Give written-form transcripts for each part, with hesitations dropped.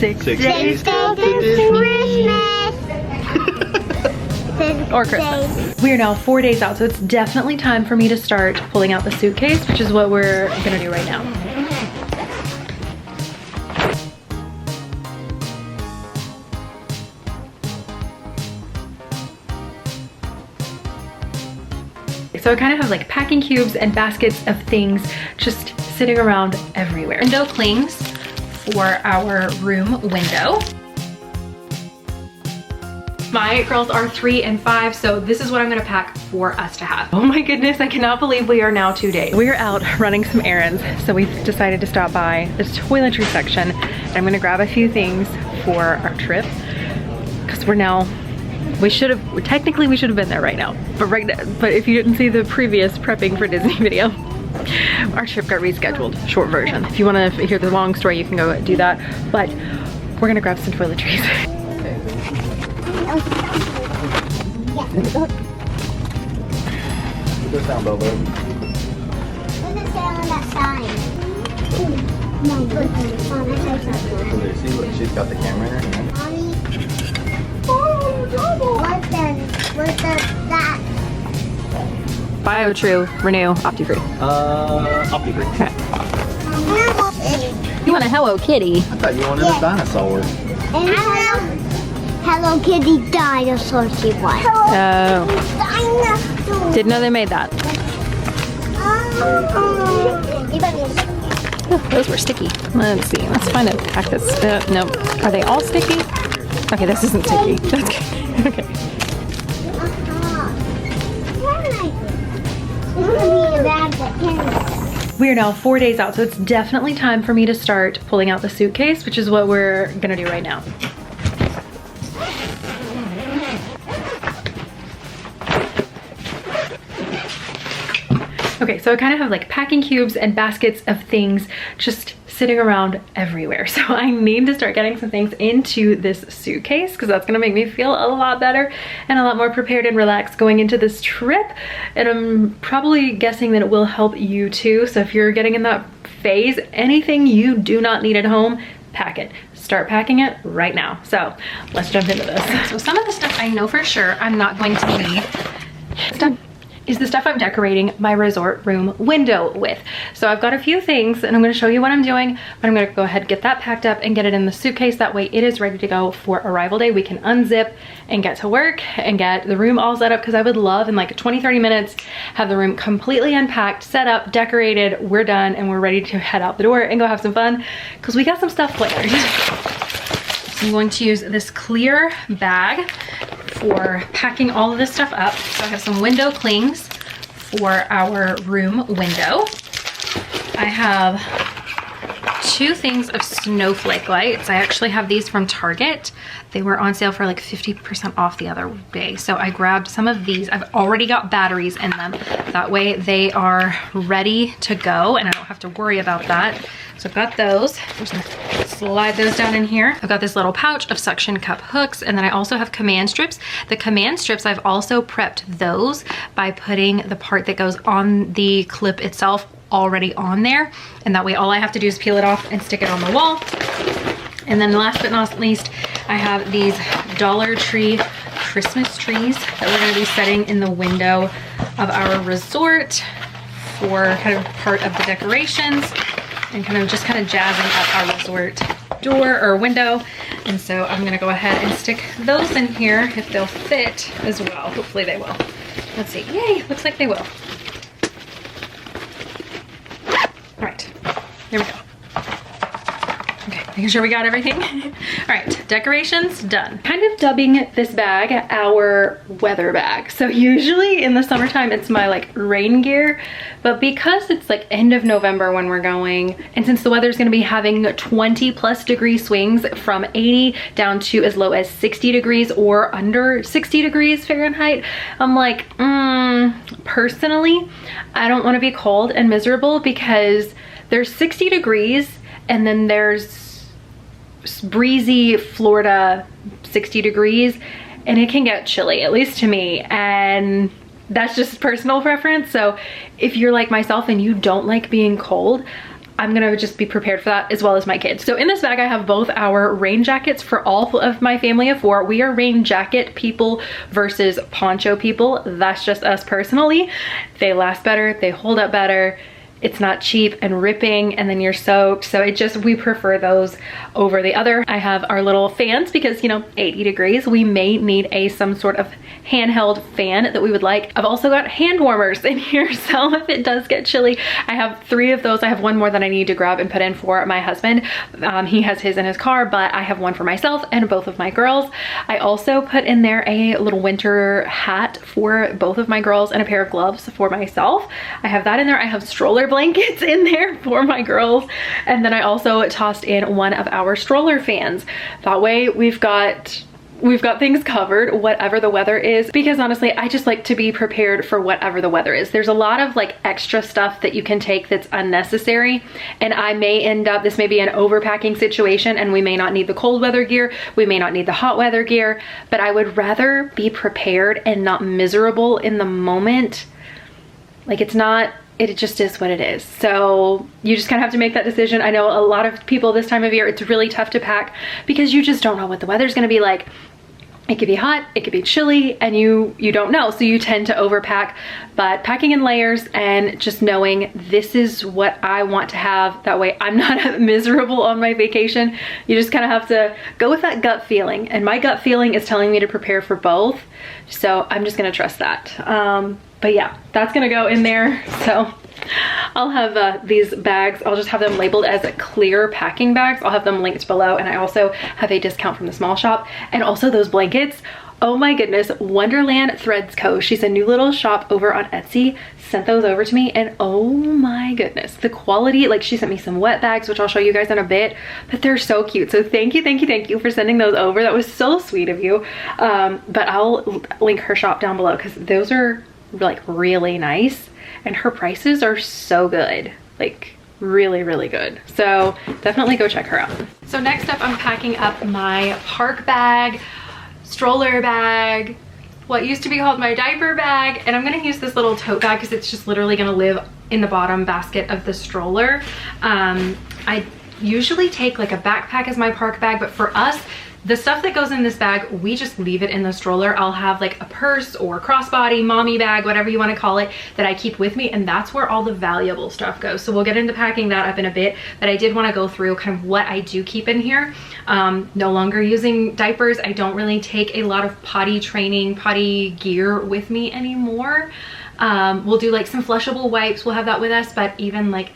6 days till Christmas. Or Christmas. We are now 4 days out, so it's definitely time for me to start pulling out the suitcase, which is what we're gonna do right now. So I kind of have like packing cubes and baskets of things just sitting around everywhere. Window clings for our room window. My girls are 3 and 5, so this is what I'm gonna pack for us to have. Oh my goodness, I cannot believe we are now 2 days. We are out running some errands, so we've decided to stop by this toiletry section. And I'm gonna grab a few things for our trip, because technically we should have been there right now. But if you didn't see the previous prepping for Disney video, our trip got rescheduled, short version. If you wanna hear the long story, you can go do that. But we're gonna grab some toiletries. Go down, Bobo. What does it say on that sign? No, good. See, look, she's got the camera in her hand. Mommy. What's that? Bio-True, Renew, Opti-Free. Opti-Free. Okay. You want a Hello Kitty? I thought you wanted a dinosaur. And Hello Kitty dinosaur she wants. Oh. Dinosaur. Didn't know they made that. Oh, those were sticky. Let's see. Let's find a pack that's. No. Are they all sticky? Okay, this isn't sticky. That's good. Okay. We are now 4 days out, so it's definitely time for me to start pulling out the suitcase, which is what we're gonna do right now. Okay, so I kind of have like packing cubes and baskets of things just sitting around everywhere. So I need to start getting some things into this suitcase, because that's gonna make me feel a lot better and a lot more prepared and relaxed going into this trip. And I'm probably guessing that it will help you too. So if you're getting in that phase, anything you do not need at home, pack it. Start packing it right now. So let's jump into this. So some of the stuff I know for sure I'm not going to need. Stuff is the stuff I'm decorating my resort room window with. So I've got a few things and I'm gonna show you what I'm doing, but I'm gonna go ahead and get that packed up and get it in the suitcase. That way it is ready to go for arrival day. We can unzip and get to work and get the room all set up, because I would love in like 20-30 minutes have the room completely unpacked, set up, decorated, we're done, and we're ready to head out the door and go have some fun, because we got some stuff planned. So I'm going to use this clear bag for packing all of this stuff up. So I have some window clings for our room window. I have 2 things of Snowflake Lights. I actually have these from Target. They were on sale for like 50% off the other day. So I grabbed some of these. I've already got batteries in them. That way they are ready to go and I don't have to worry about that. So I've got those. I'm just gonna slide those down in here. I've got this little pouch of suction cup hooks, and then I also have command strips. The command strips, I've also prepped those by putting the part that goes on the clip itself already on there. And that way all I have to do is peel it off and stick it on the wall. And then last but not least, I have these Dollar Tree Christmas trees that we're gonna be setting in the window of our resort for kind of part of the decorations and kind of jazzing up our resort door or window. And so I'm gonna go ahead and stick those in here if they'll fit as well. Hopefully they will. Let's see. Yay, looks like they will. All right, there we go. Okay, making sure we got everything. All right, decorations done. Kind of dubbing this bag our weather bag. So usually in the summertime, it's my like rain gear, but because it's like end of November when we're going, and since the weather's gonna be having 20+ degree swings from 80 down to as low as 60 degrees or under 60 degrees Fahrenheit, I'm like, personally, I don't wanna be cold and miserable, because there's 60 degrees and then there's breezy Florida 60 degrees, and it can get chilly, at least to me, and that's just personal preference. So if you're like myself and you don't like being cold, I'm gonna just be prepared for that, as well as my kids. So in this bag, I have both our rain jackets for all of my family of 4. We are rain jacket people versus poncho people. That's just us personally. They last better, they hold up better. It's not cheap and ripping and then you're soaked. So we prefer those over the other. I have our little fans because, you know, 80 degrees. We may need some sort of handheld fan that we would like. I've also got hand warmers in here. So if it does get chilly, I have 3 of those. I have one more that I need to grab and put in for my husband. He has his in his car, but I have one for myself and both of my girls. I also put in there a little winter hat for both of my girls and a pair of gloves for myself. I have that in there. I have stroller blankets in there for my girls, and then I also tossed in one of our stroller fans. That way we've got things covered whatever the weather is, because honestly I just like to be prepared for whatever the weather is. There's a lot of like extra stuff that you can take that's unnecessary, and I may end up, this may be an overpacking situation and we may not need the cold weather gear, we may not need the hot weather gear, but I would rather be prepared and not miserable in the moment. Like it just is what it is. So you just kind of have to make that decision. I know a lot of people this time of year, it's really tough to pack because you just don't know what the weather's gonna be like. It could be hot, it could be chilly, and you don't know. So you tend to overpack, but packing in layers and just knowing this is what I want to have. That way I'm not miserable on my vacation. You just kind of have to go with that gut feeling. And my gut feeling is telling me to prepare for both. So I'm just gonna trust that. But yeah, that's gonna go in there. So I'll have these bags, I'll just have them labeled as clear packing bags. I'll have them linked below, and I also have a discount from the small shop. And also those blankets, oh my goodness, Wonderland Threads Co. She's a new little shop over on Etsy, sent those over to me, and oh my goodness, the quality, like she sent me some wet bags, which I'll show you guys in a bit, but they're so cute. So thank you for sending those over. That was so sweet of you. But I'll link her shop down below because those are like really nice, and her prices are so good, like really good. So definitely go check her out. So next up, I'm packing up my park bag, stroller bag, what used to be called my diaper bag, and I'm gonna use this little tote bag because it's just literally gonna live in the bottom basket of the stroller. I usually take like a backpack as my park bag, but for us, the stuff that goes in this bag, we just leave it in the stroller. I'll have like a purse or crossbody, mommy bag, whatever you want to call it, that I keep with me, and that's where all the valuable stuff goes. So we'll get into packing that up in a bit, but I did want to go through kind of what I do keep in here. No longer using diapers. I don't really take a lot of potty training, potty gear with me anymore. We'll do like some flushable wipes, we'll have that with us, but even like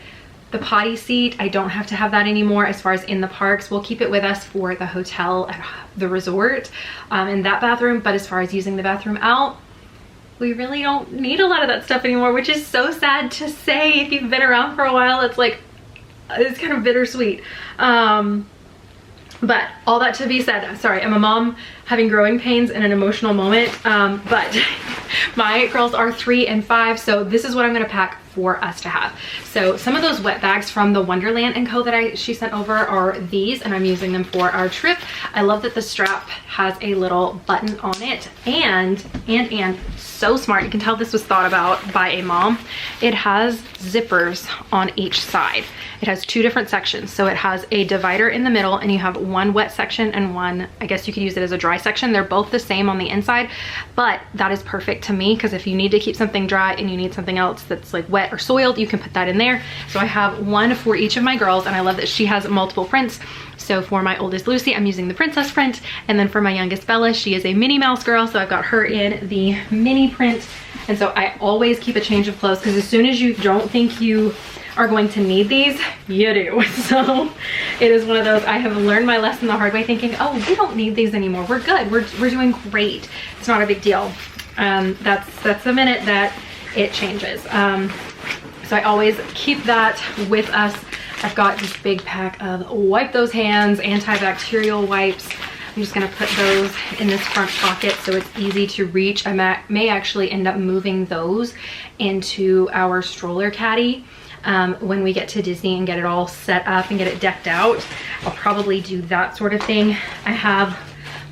the potty seat, I don't have to have that anymore as far as in the parks. We'll keep it with us for the hotel at the resort in that bathroom, but as far as using the bathroom out, we really don't need a lot of that stuff anymore, which is so sad to say. If you've been around for a while, it's like, it's kind of bittersweet. But all that to be said, sorry, I'm a mom having growing pains in an emotional moment, but my girls are 3 and 5, so this is what I'm gonna pack for us to have. So some of those wet bags from the Wonderland & Co that she sent over are these, and I'm using them for our trip. I love that the strap has a little button on it, and so smart. You can tell this was thought about by a mom. It has zippers on each side. It has 2 different sections. So it has a divider in the middle, and you have one wet section and one, I guess you could use it as a dry section. They're both the same on the inside, but that is perfect to me because if you need to keep something dry and you need something else that's like wet or soiled, you can put that in there. So I have one for each of my girls, and I love that she has multiple prints. So for my oldest Lucy, I'm using the princess print, and then for my youngest Bella, she is a Minnie Mouse girl, so I've got her in the mini print. And so I always keep a change of clothes because as soon as you don't think you are going to need these, you do. So it is one of those, I have learned my lesson the hard way, thinking, oh, we don't need these anymore, we're good, we're doing great, it's not a big deal. That's the minute that it changes. So I always keep that with us. I've got this big pack of wipe those hands, antibacterial wipes. I'm just gonna put those in this front pocket so it's easy to reach. I may actually end up moving those into our stroller caddy when we get to Disney and get it all set up and get it decked out. I'll probably do that sort of thing. I have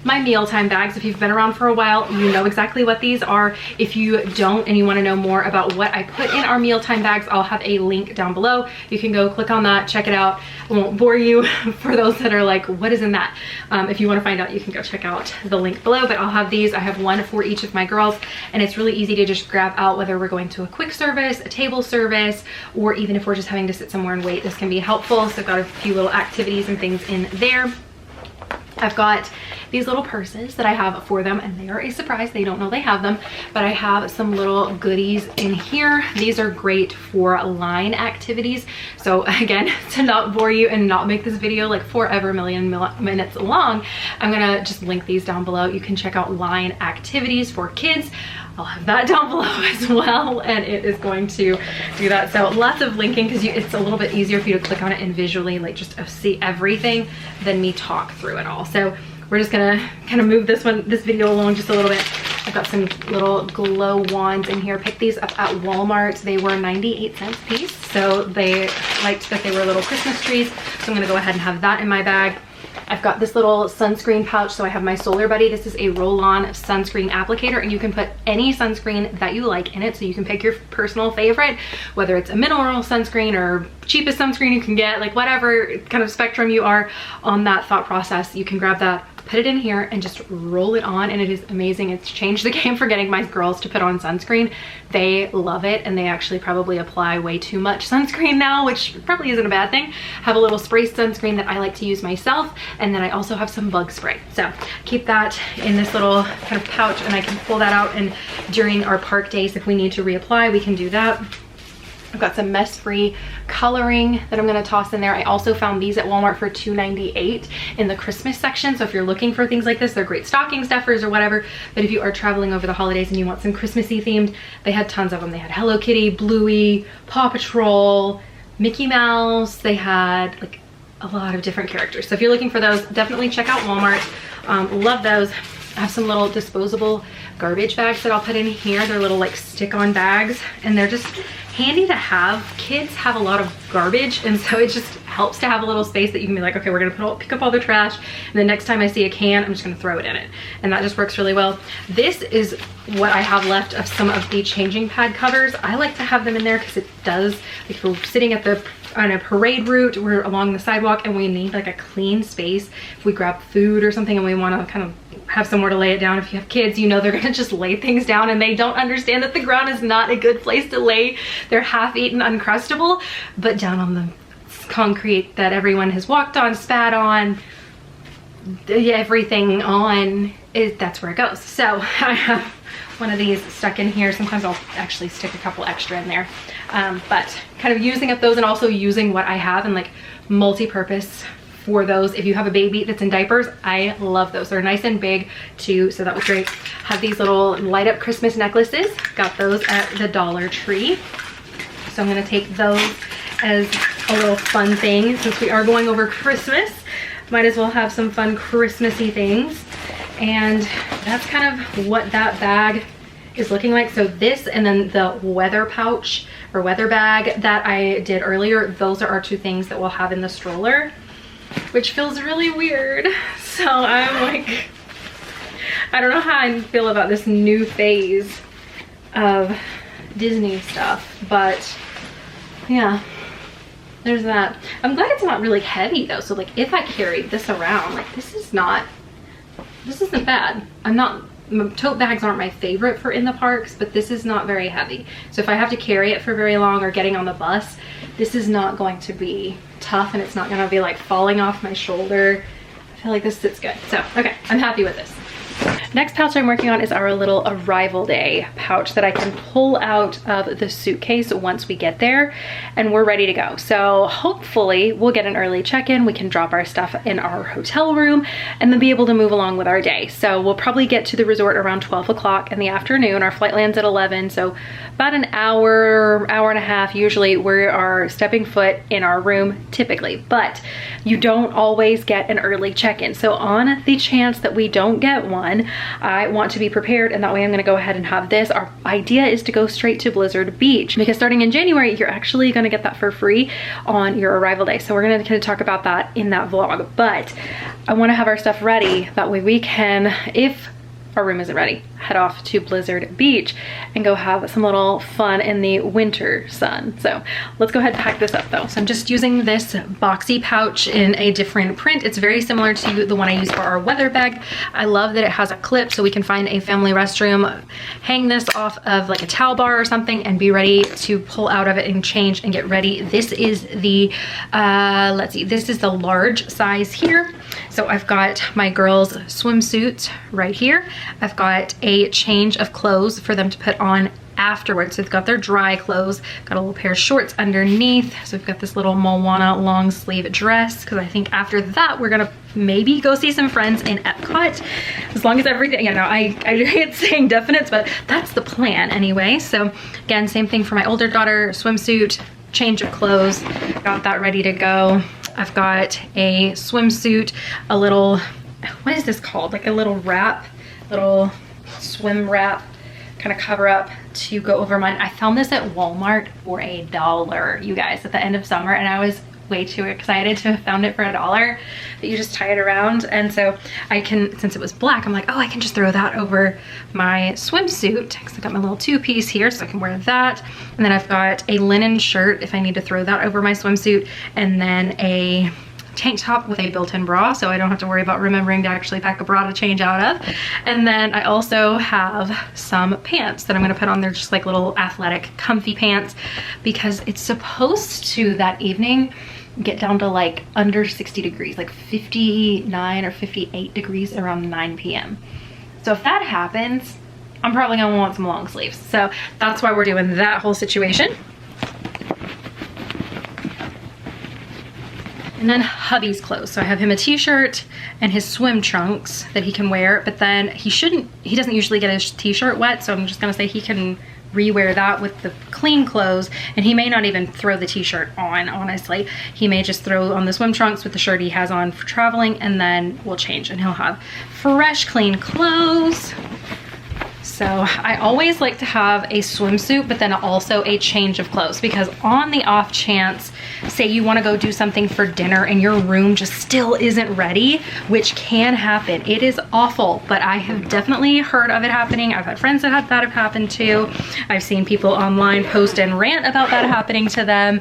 my mealtime bags. If you've been around for a while, you know exactly what these are. If you don't and you want to know more about what I put in our mealtime bags, I'll have a link down below. You can go click on that, check it out. I won't bore you for those that are like, what is in that? If you want to find out, you can go check out the link below, but I'll have these. I have one for each of my girls, and it's really easy to just grab out whether we're going to a quick service, a table service, or even if we're just having to sit somewhere and wait. This can be helpful. So I've got a few little activities and things in there. I've got these little purses that I have for them, and they are a surprise. They don't know they have them, but I have some little goodies in here. These are great for line activities. So again, to not bore you and not make this video like forever million minutes long, I'm gonna just link these down below. You can check out line activities for kids. I'll have that down below as well, and it is going to do that. So lots of linking, because it's a little bit easier for you to click on it and visually like just see everything than me talk through it all. So we're just gonna kind of move this video along just a little bit. I've got some little glow wands in here. Picked these up at Walmart. They were 98 cents a piece, so they liked that they were little Christmas trees. So I'm gonna go ahead and have that in my bag. I've got this little sunscreen pouch, so I have my Solar Buddy. This is a roll-on sunscreen applicator, and you can put any sunscreen that you like in it, so you can pick your personal favorite, whether it's a mineral sunscreen or cheapest sunscreen you can get, like whatever kind of spectrum you are on that thought process, you can grab that, put it in here, and just roll it on, and it is amazing. It's changed the game for getting my girls to put on sunscreen. They love it, and they actually probably apply way too much sunscreen now, which probably isn't a bad thing. Have a little spray sunscreen that I like to use myself, and then I also have some bug spray. So keep that in this little kind of pouch, and I can pull that out, and during our park days, if we need to reapply, we can do that. I've got some mess-free coloring that I'm gonna toss in there. I also found these at Walmart for $2.98 in the Christmas section. So if you're looking for things like this, they're great stocking stuffers or whatever. But if you are traveling over the holidays and you want some Christmassy themed, they had tons of them. They had Hello Kitty, Bluey, Paw Patrol, Mickey Mouse. They had like a lot of different characters. So if you're looking for those, definitely check out Walmart. Love those. I have some little disposable garbage bags that I'll put in here. They're little like stick-on bags, and they're just handy to have. Kids have a lot of garbage, and so it just helps to have a little space that you can be like, okay, we're gonna pick up all the trash, and the next time I see a can, I'm just gonna throw it in it. And that just works really well. This is what I have left of some of the changing pad covers. I like to have them in there because it does, like if we're sitting at on a parade route, we're along the sidewalk and we need like a clean space. If we grab food or something and we want to kind of have somewhere to lay it down, if you have kids, you know they're gonna just lay things down, and they don't understand that the ground is not a good place to lay their half-eaten Uncrustable, but down on the concrete that everyone has walked on, spat on, everything on, that's where it goes. So I have one of these stuck in here. Sometimes I'll actually stick a couple extra in there, but kind of using up those and also using what I have and like multi-purpose for those. If you have a baby that's in diapers, I love those. They're nice and big too, so that was great. Have these little light up Christmas necklaces. Got those at the Dollar Tree. So I'm gonna take those as a little fun thing. Since we are going over Christmas, might as well have some fun Christmassy things. And that's kind of what that bag is looking like. So this, and then the weather pouch or weather bag that I did earlier, those are our two things that we'll have in the stroller, which feels really weird. So I'm like, I don't know how I feel about this new phase of Disney stuff, but yeah, there's that. I'm glad it's not really heavy though. So like if I carried this around, like this isn't bad. Tote bags aren't my favorite for in the parks, but this is not very heavy. So if I have to carry it for very long or getting on the bus, this is not going to be tough, and it's not gonna be like falling off my shoulder. I feel like this sits good. So, okay, I'm happy with this. Next pouch I'm working on is our little arrival day pouch that I can pull out of the suitcase once we get there and we're ready to go. So hopefully we'll get an early check-in, we can drop our stuff in our hotel room and then be able to move along with our day. So we'll probably get to the resort around 12 o'clock in the afternoon. Our flight lands at 11, so about an hour, hour and a half usually we are stepping foot in our room typically, but you don't always get an early check-in. So on the chance that we don't get one, fun. I want to be prepared, and that way I'm gonna go ahead and have this. Our idea is to go straight to Blizzard Beach because starting in January, you're actually gonna get that for free on your arrival day. So we're gonna kind of talk about that in that vlog, but I wanna have our stuff ready. That way we can, if our room isn't ready, head off to Blizzard Beach and go have some little fun in the winter sun. So let's go ahead and pack this up though. So I'm just using this boxy pouch in a different print. It's very similar to the one I use for our weather bag. I love that it has a clip so we can find a family restroom, hang this off of like a towel bar or something and be ready to pull out of it and change and get ready. This is the, let's see, this is the large size here. So I've got my girls' swimsuits right here. I've got a change of clothes for them to put on afterwards. So they've got their dry clothes, got a little pair of shorts underneath. So we've got this little Moana long sleeve dress because I think after that we're gonna maybe go see some friends in Epcot. As long as everything, you know, I hate saying definites, but that's the plan anyway. So again, same thing for my older daughter, swimsuit, change of clothes, got that ready to go. I've got a swimsuit, a little, what is this called? Like a little wrap, little swim wrap, kind of cover up to go over mine. I found this at Walmart for $1, you guys, at the end of summer, and I was way too excited to have found it for $1 that you just tie it around. And so I can, since it was black, I'm like, oh, I can just throw that over my swimsuit because I got my little 2-piece here so I can wear that. And then I've got a linen shirt if I need to throw that over my swimsuit, and then a tank top with a built-in bra so I don't have to worry about remembering to actually pack a bra to change out of. And then I also have some pants that I'm gonna put on there, just like little athletic comfy pants, because it's supposed to that evening get down to like under 60 degrees, like 59 or 58 degrees around 9 p.m. So if that happens, I'm probably gonna want some long sleeves. So that's why we're doing that whole situation. And then hubby's clothes. So I have him a t-shirt and his swim trunks that he can wear, but then he doesn't usually get his t-shirt wet, so I'm just gonna say he can rewear that with the clean clothes, and he may not even throw the t-shirt on, honestly. He may just throw on the swim trunks with the shirt he has on for traveling, and then we'll change and he'll have fresh, clean clothes. So I always like to have a swimsuit, but then also a change of clothes, because on the off chance, say you want to go do something for dinner and your room just still isn't ready, which can happen. It is awful, but I have definitely heard of it happening. I've had friends that have happened to. I've seen people online post and rant about that happening to them,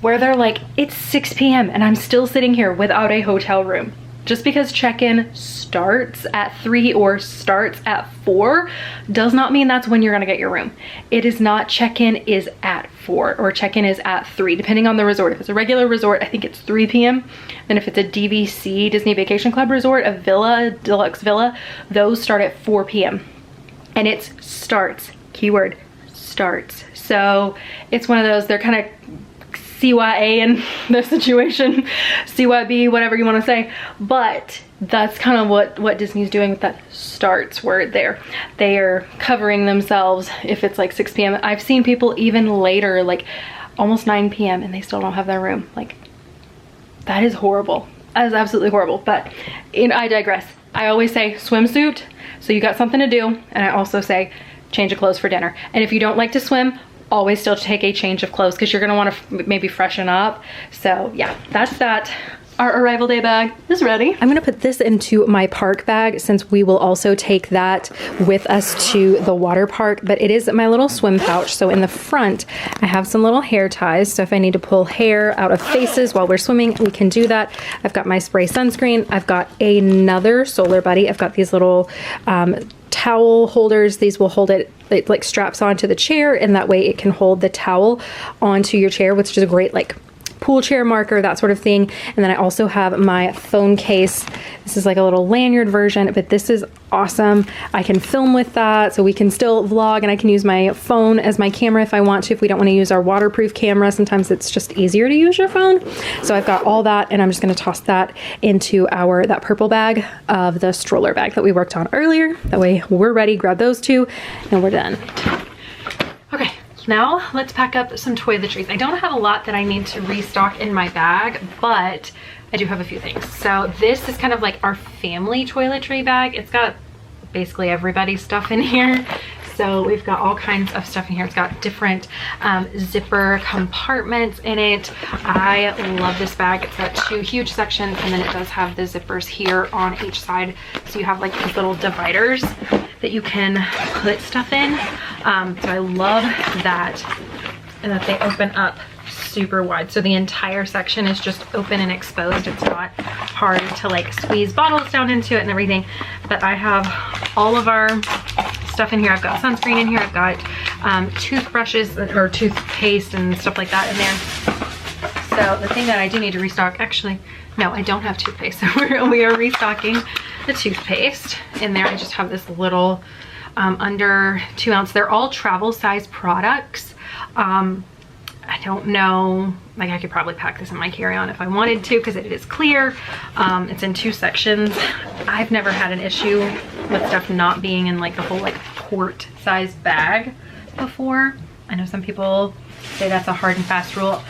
where they're like, it's 6 p.m. and I'm still sitting here without a hotel room. Just because check-in starts at 3 or starts at 4 does not mean that's when you're gonna get your room. It is not check-in is at 4 or check-in is at 3, depending on the resort. If it's a regular resort, I think it's 3 p.m. Then if it's a DVC, Disney Vacation Club resort, a villa, deluxe villa, those start at 4 p.m. And it's starts, keyword, starts. So it's one of those, they're kind of CYA in the situation, CYB, whatever you want to say, but that's kind of what Disney's doing with that starts word there. They are covering themselves if it's like 6 p.m. I've seen people even later, like almost 9 p.m. and they still don't have their room. Like, that is horrible. That is absolutely horrible. But I digress. I always say swimsuit, so you got something to do, and I also say change of clothes for dinner. And if you don't like to swim, always still take a change of clothes because you're gonna want to maybe freshen up. So yeah, that's that. Our arrival day bag is ready. I'm gonna put this into my park bag since we will also take that with us to the water park, but it is my little swim pouch. So in the front, I have some little hair ties. So if I need to pull hair out of faces while we're swimming, we can do that. I've got my spray sunscreen. I've got another Solar Buddy. I've got these little towel holders. These will hold it like straps onto the chair, and that way it can hold the towel onto your chair, which is a great like pool chair marker, that sort of thing. And then I also have my phone case. This is like a little lanyard version, but this is awesome. I can film with that, so we can still vlog, and I can use my phone as my camera if I want to, if we don't want to use our waterproof camera. Sometimes it's just easier to use your phone. So I've got all that, and I'm just going to toss that into that purple bag of the stroller bag that we worked on earlier. That way we're ready, grab those two, and we're done. Okay. Now let's pack up some toiletries. I don't have a lot that I need to restock in my bag, but I do have a few things. So this is kind of like our family toiletry bag. It's got basically everybody's stuff in here. So we've got all kinds of stuff in here. It's got different zipper compartments in it. I love this bag. It's got 2 huge sections, and then it does have the zippers here on each side. So you have like these little dividers that you can put stuff in. So I love that, and that they open up super wide. So the entire section is just open and exposed. It's not hard to like squeeze bottles down into it and everything. But I have all of our stuff in here. I've got sunscreen in here. I've got toothbrushes or toothpaste and stuff like that in there. So the thing that I do need to restock, actually, no, I don't have toothpaste. So we are restocking the toothpaste in there. I just have this little under 2 ounce. They're all travel size products. I don't know, like I could probably pack this in my carry-on if I wanted to, because it is clear. It's in 2 sections. I've never had an issue with stuff not being in like the whole like quart size bag before. I know some people say that's a hard and fast rule.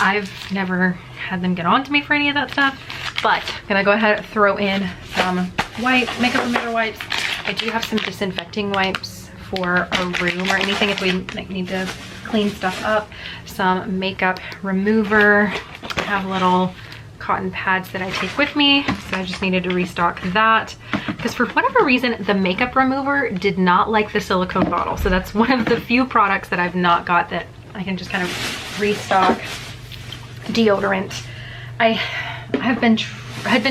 I've never had them get on to me for any of that stuff, but I'm gonna go ahead and throw in some makeup remover wipes. I do have some disinfecting wipes for a room or anything if we like, need to clean stuff up. Some makeup remover. I have little cotton pads that I take with me, so I just needed to restock that because for whatever reason the makeup remover did not like the silicone bottle. So that's one of the few products that I've not got that I can just kind of restock. Deodorant. I had been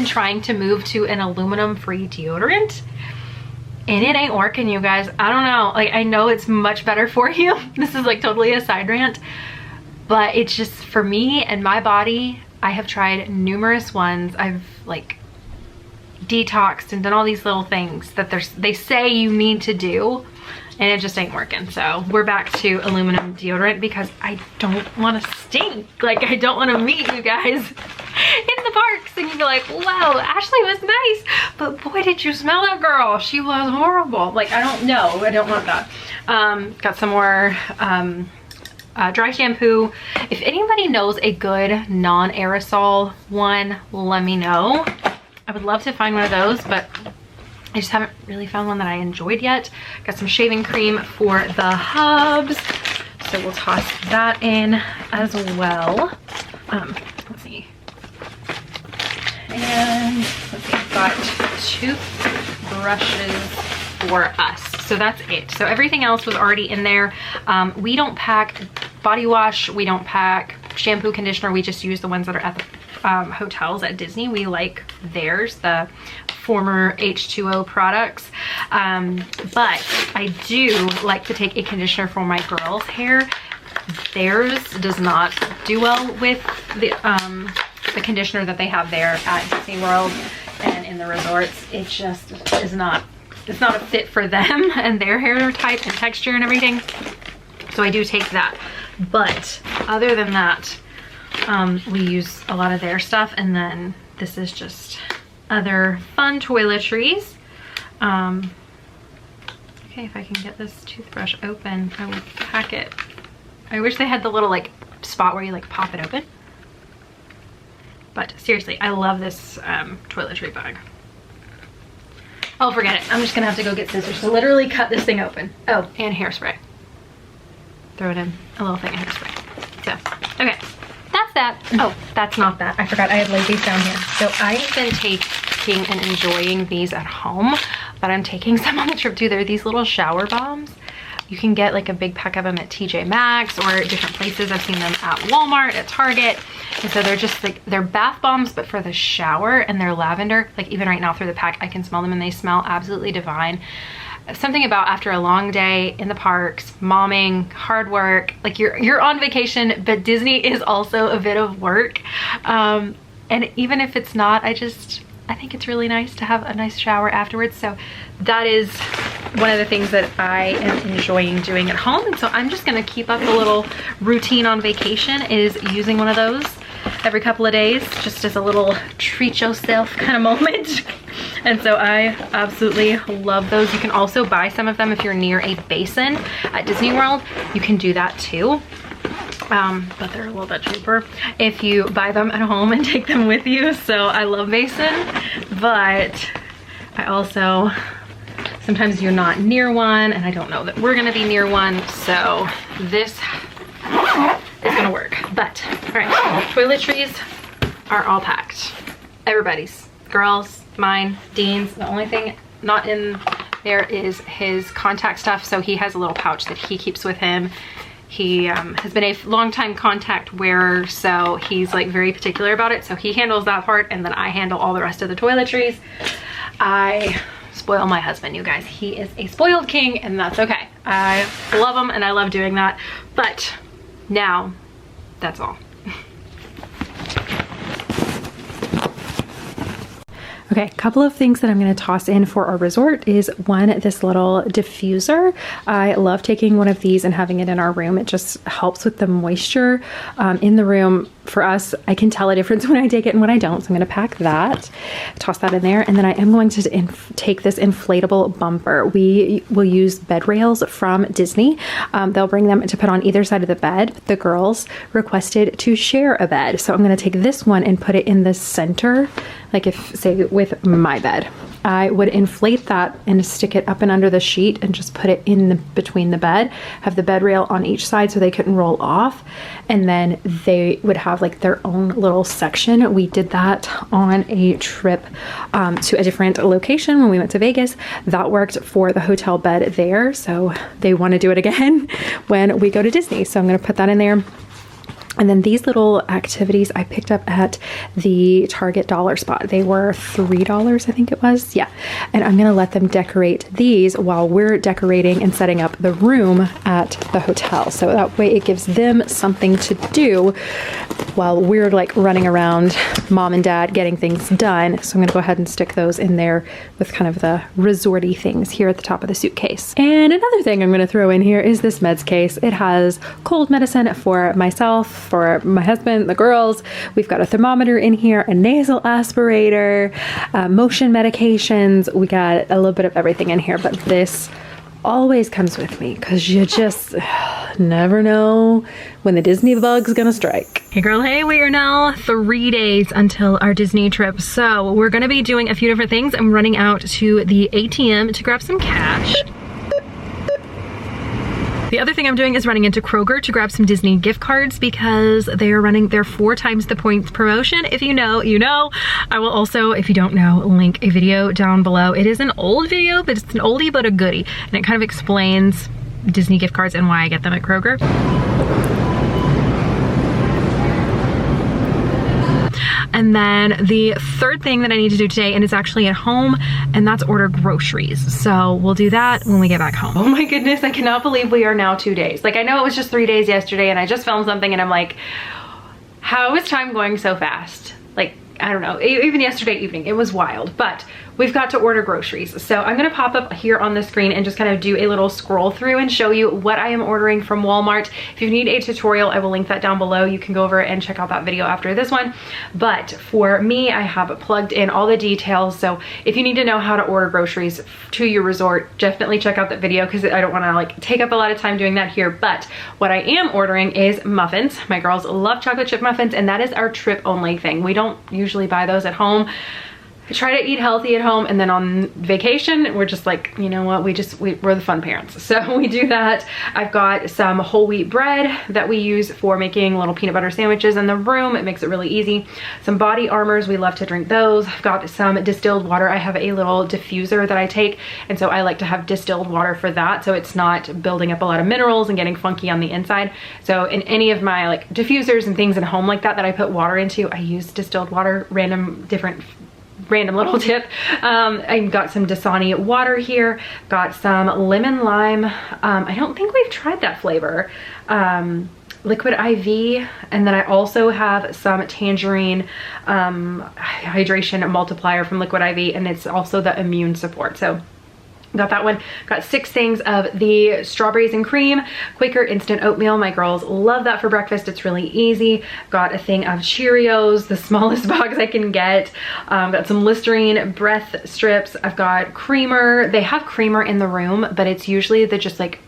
trying to move to an aluminum free deodorant, and it ain't working, you guys. I don't know, like I know it's much better for you. This is like totally a side rant, but it's just for me and my body. I have tried numerous ones. I've like detoxed and done all these little things that they say you need to do, and it just ain't working. So we're back to aluminum deodorant because I don't want to stink. Like I don't want to meet you guys in the parks and you'd be like, wow, Ashley was nice, but boy did you smell that girl. She was horrible. Like I don't know, I don't want that. Got some more dry shampoo. If anybody knows a good non-aerosol one, let me know. I would love to find one of those, but I just haven't really found one that I enjoyed yet. Got some shaving cream for the hubs, so we'll toss that in as well. Let's see. And let's see, I've got toothbrushes for us. So that's it. So everything else was already in there. We don't pack body wash. We don't pack shampoo, conditioner. We just use the ones that are at the hotels at Disney. We like theirs, the former H2O products. But I do like to take a conditioner for my girls' hair. Theirs does not do well with the conditioner that they have there at Disney World and in the resorts. It just is not, it's not a fit for them and their hair type and texture and everything. So I do take that. But other than that, we use a lot of their stuff, and then this is just other fun toiletries. Okay, if I can get this toothbrush open, I will pack it. I wish they had the little like spot where you like pop it open. But seriously, I love this toiletry bag. Oh, forget it. I'm just gonna have to go get scissors to literally cut this thing open. Oh, and hairspray. Throw it in a little thing of hairspray. So, okay. That's that. Oh, that's not that. I forgot I had laid these down here. So I've been taking and enjoying these at home, but I'm taking some on the trip too. They're these little shower bombs. You can get like a big pack of them at TJ Maxx or different places. I've seen them at Walmart, at Target. And so they're just like, they're bath bombs, but for the shower, and they're lavender. Like even right now through the pack, I can smell them and they smell absolutely divine. Something about after a long day in the parks, momming, hard work, like you're on vacation, but Disney is also a bit of work. And even if it's not, I think it's really nice to have a nice shower afterwards. So that is one of the things that I am enjoying doing at home. And so I'm just gonna keep up a little routine on vacation, is using one of those every couple of days, just as a little treat yourself kind of moment. And so I absolutely love those. You can also buy some of them if you're near a basin at Disney World. You can do that too. But they're a little bit cheaper if you buy them at home and take them with you. So I love basin, but I also sometimes you're not near one, and I don't know that we're gonna be near one, so this is gonna work. But, all right, toiletries are all packed. Everybody's, girls, mine, Dean's. The only thing not in there is his contact stuff, so he has a little pouch that he keeps with him. He has been a long-time contact wearer, so he's like very particular about it, so he handles that part, and then I handle all the rest of the toiletries. I spoil my husband, you guys. He is a spoiled king, and that's okay. I love him and I love doing that, but now that's all. Okay, a couple of things that I'm going to toss in for our resort is one, this little diffuser. I love taking one of these and having it in our room. It just helps with the moisture in the room. For us, I can tell a difference when I take it and when I don't, so I'm going to pack that, toss that in there, and then I am going to take this inflatable bumper. We will use bed rails from Disney. They'll bring them to put on either side of the bed. The girls requested to share a bed, so I'm going to take this one and put it in the center, like if, say, with my bed. I would inflate that and stick it up and under the sheet and just put it in between the bed, have the bed rail on each side so they couldn't roll off, and then they would have like their own little section. We did that on a trip to a different location when we went to Vegas. That worked for the hotel bed there, so they want to do it again when we go to Disney. So I'm going to put that in there. And then these little activities I picked up at the Target dollar spot. They were $3, I think it was. Yeah. And I'm going to let them decorate these while we're decorating and setting up the room at the hotel. So that way it gives them something to do while we're like running around, mom and dad getting things done. So I'm going to go ahead and stick those in there with kind of the resorty things here at the top of the suitcase. And another thing I'm going to throw in here is this meds case. It has cold medicine for myself, for my husband, the girls. We've got a thermometer in here, a nasal aspirator, motion medications. We got a little bit of everything in here, but this always comes with me because you just never know when the Disney bug's gonna strike. Hey girl, hey, we are now 3 days until our Disney trip. So we're gonna be doing a few different things. I'm running out to the ATM to grab some cash. The other thing I'm doing is running into Kroger to grab some Disney gift cards because they are running their 4 times the points promotion. If you know, you know. I will also, if you don't know, link a video down below. It is an old video, but it's an oldie but a goodie. And it kind of explains Disney gift cards and why I get them at Kroger. And then the third thing that I need to do today, and it's actually at home, and that's order groceries. So we'll do that when we get back home. Oh my goodness, I cannot believe we are now 2 days. Like, I know it was just 3 days yesterday and I just filmed something and I'm like, how is time going so fast? Like, I don't know, even yesterday evening, it was wild, but we've got to order groceries. So I'm gonna pop up here on the screen and just kind of do a little scroll through and show you what I am ordering from Walmart. If you need a tutorial, I will link that down below. You can go over and check out that video after this one. But for me, I have plugged in all the details. So if you need to know how to order groceries to your resort, definitely check out that video because I don't wanna like take up a lot of time doing that here. But what I am ordering is muffins. My girls love chocolate chip muffins, and that is our trip only thing. We don't usually buy those at home. I try to eat healthy at home, and then on vacation we're just like, you know what, we're the fun parents, so we do that. I've got some whole wheat bread that we use for making little peanut butter sandwiches in the room. It makes it really easy. Some body armors, we love to drink those. I've got some distilled water. I have a little diffuser that I take, and so I like to have distilled water for that, so it's not building up a lot of minerals and getting funky on the inside. So in any of my like diffusers and things at home like that I put water into, I use distilled water. Random little tip. I got some Dasani water here, got some lemon lime. I don't think we've tried that flavor. Liquid IV, and then I also have some tangerine hydration multiplier from Liquid IV, and it's also the immune support. So got that one. Got 6 things of the strawberries and cream Quaker instant oatmeal. My girls love that for breakfast. It's really easy. Got a thing of Cheerios, the smallest box I can get. Got some Listerine breath strips. I've got creamer. They have creamer in the room, but it's usually the just like